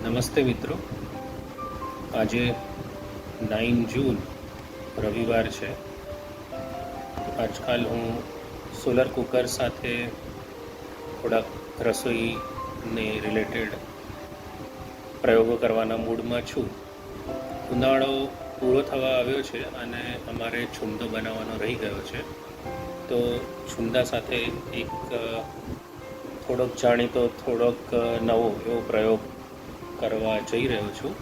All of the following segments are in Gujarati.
નમસ્તે મિત્રો, આજે 9 જૂન રવિવાર છે. આજકાલ હું સોલર કુકર સાથે થોડાક રસોઈને રિલેટેડ પ્રયોગો કરવાના મૂડમાં છું. ઉનાળો પૂરો થવા આવ્યો છે અને અમારે છુંદો બનાવવાનો રહી ગયો છે. તો છુંદા સાથે એક થોડોક જાણીતો થોડોક નવો એવો પ્રયોગ કરવા જઈ રહ્યો છું.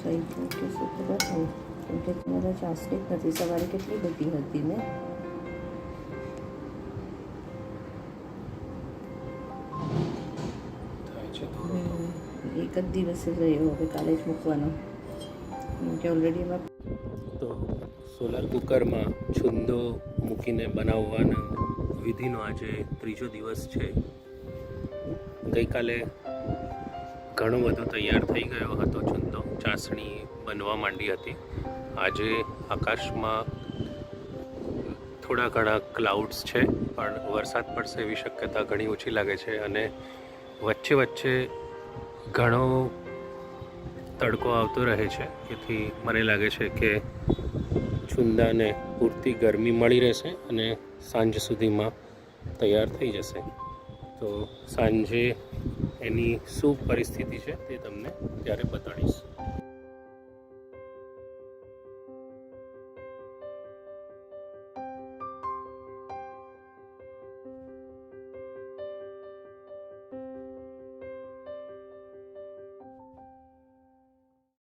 થઈ ગયું કે શું ખબર નહીં, કેમ કે તમારા ચાસણી જ નથી. સવારે કેટલી બધી હતી ને. એક જ દિવસે રહ્યો, હવે કાલે જ મૂકવાનો, કેમ કે ઓલરેડી એમાં તો સોલર કુકરમાં છુંદો મૂકીને બનાવવાનો વિધિનો આજે ત્રીજો દિવસ છે. ગઈકાલે ઘણો બધો તૈયાર થઈ ગયો હતો છુંદો, ચાસણી બનવા માંડી હતી. આજે આકાશમાં થોડા ઘણા ક્લાઉડ્સ છે, પણ વરસાદ પડશે એવી શક્યતા ઘણી ઓછી લાગે છે. અને વચ્ચે વચ્ચે ઘણો તડકો આવતો રહે છે, તેથી મને લાગે છે કે છુંદાને પૂરતી ગરમી મળી રહેશે અને સાંજ સુધીમાં તૈયાર થઈ જશે. તો સાંજે એની શું પરિસ્થિતિ છે તે તમને ત્યારે બતાડીશ.